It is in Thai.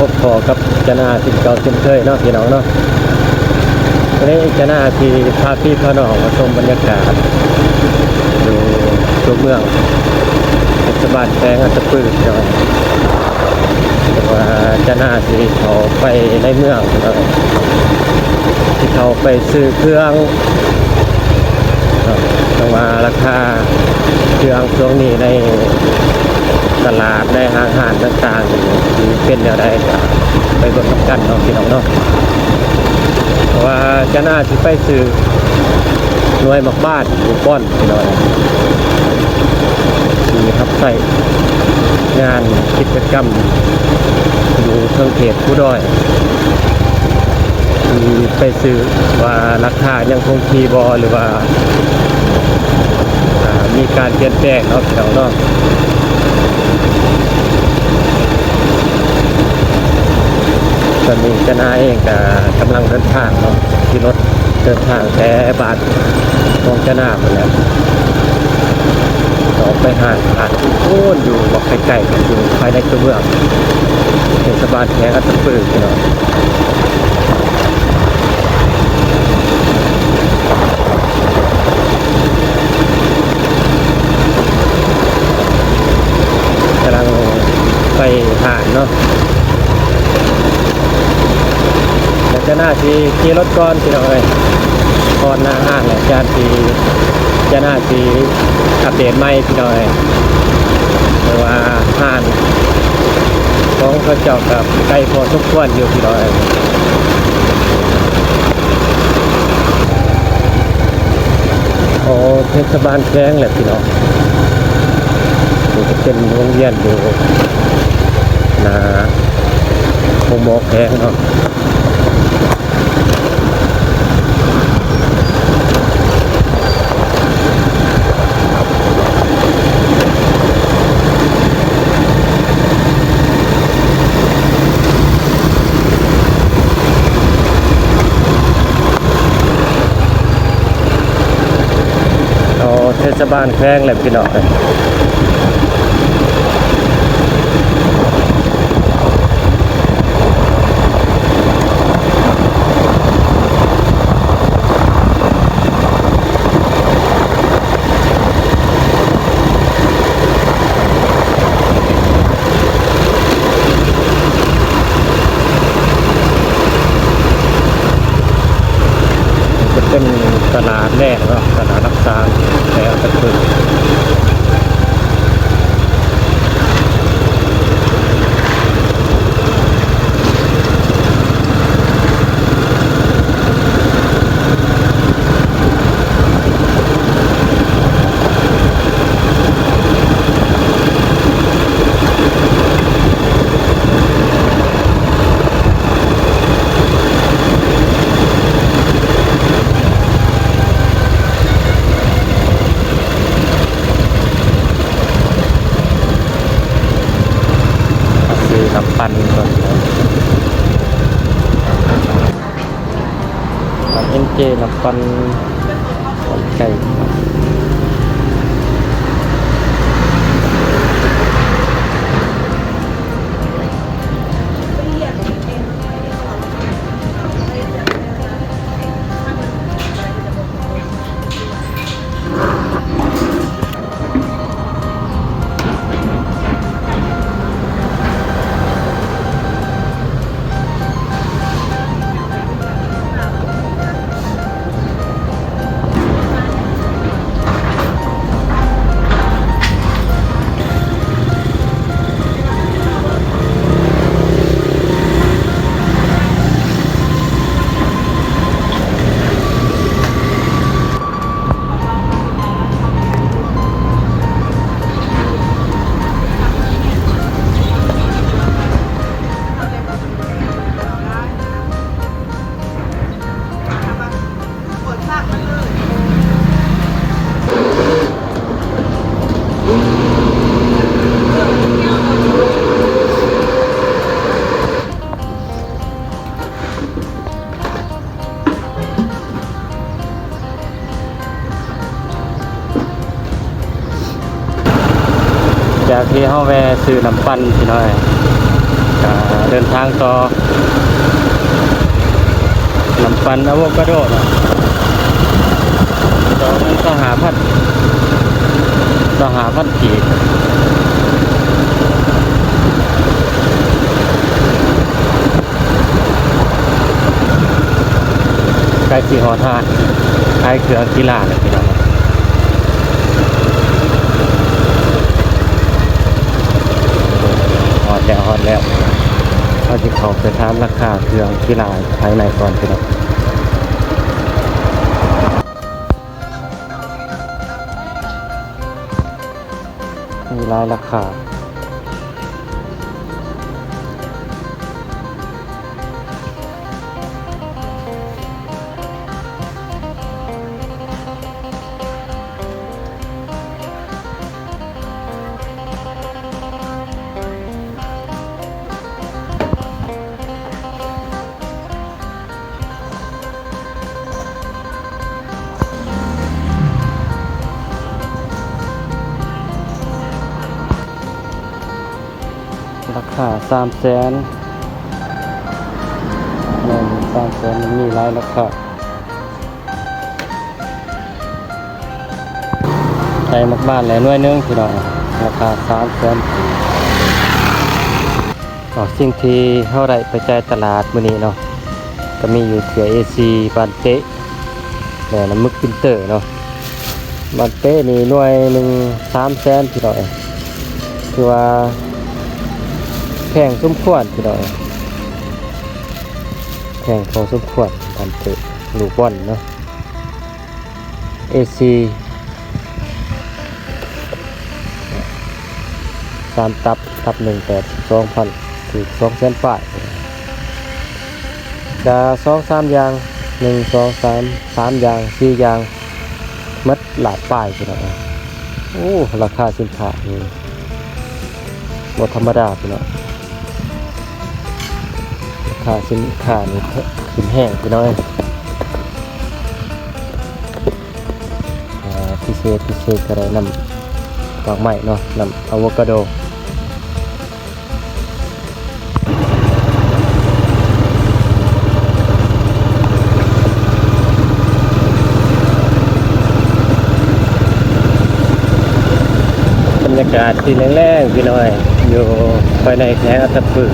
บพอกับจนาที่เก่าเช่นเคยเนาะพี่น้องเนาะวันนี้จนาที่พาพี่พาน้องมาชมบรรยากาศอยู่ตัวเมืองเทศบาลแฝงอัตตปื้อพี่น้องแต่ว่าจนาที่เขาไปในเมืองพี่น้องที่เขาไปซื้อเครื่องต้องมาราคาเครื่องช่วงนี้ในตลาดในห้างอาหารต่างๆที่เป็นแนวใดไปเบิ่งกันเนาะพี่น้องเนาะเพราะว่าจะน่าสิไปซื้อหน่วยหมักบ้านอยู่ป้อนพี่น้องที่ทับใส่งานกิจกรรมอยู่เทิงเขตผู้ด้อยที่ไปซื้อว่าราคายังคงที่บ่หรือว่ามีการเปลี่ยนแปลงเนาะพี่น้องเนาะตอนนี้จนาเองก็กำลังเดินทางเนาะที่รถเดินทางแต่บาทของจนาไปแล้วต่อไปห่างผ่านโค่นอยู่บอกไกลๆกันอยู่ภายในตัวเมืองเทศบาลแขงอัตตปื้อพี่น้องกำลังไปห่างเนาะจะน่าที่ขี่รถก่อนพี่น้องเลยก่อนหน้าห้างแหละจะน่าที่อัปเดตใหม่พี่น้องเลยเพราะว่าห้างของเขาเจาะกับไกลพอทุกควรอยู่พี่น้องเลยโอ้เทศบาลแข้งแหละพี่น้องนี่จะเป็นโรงเรียนอยู่นะโฮโมแข้งเนาะเทศบาลแข้งแหละพี่น้องจะเป็นตลาดแรกเนาะตลาดรักษาแล้วก็คือน้ำปั่นก่อนน้ำเอ็นเจน้ำปั่นไก่จากที่เฮาแวะซื้อน้ำปั่นพี่น้อย เดินทางต่อลำปันอะโวคาโดเนาะต่อมันก็หาพัดกีบใกล้สีหอทานใกล้เครือกีฬาเลยพี่น้องฮอดแล้วเขาจะเขาไปถามราคาเครื่องกีฬาภายในก่อนพี่น้องมีรายราคา300,000มันมีรายราคาใช้มักบ้านแล้วหน่วยหนึงพี่น้องราคา300,000สิ่งที่เท่าไรไปจ่ายตลาดมื้อนี้เนาะก็มีอยู่เถื่อ AC บานเตะแล้วน้ำมึกปินเตอร์เนาะบานเตะนี่หน่วยหนึ่ง300,000พี่น้องคือว่าแพงสมควรพี่น้องแพงพอสมควรบานเตะลูกบอลเนาะ AC 3 ตับ182,000ถึง200,000ฝ่ายดา2-3อย่าง1-2-3อย่าง4อย่างมัดหลายป้ายพี่น้องโอ้ราคาสินค้านี่บ่ธรรมดาพี่น้องราคาสินค้านี่ขึ้นแห้งพี่น้องพิเศษก็ได้นำดอกไม้เนาะนำอะโวคาโดบรรยากาศที่แรงๆพี่น้อยอยู่ภายในแขงอัตตปือ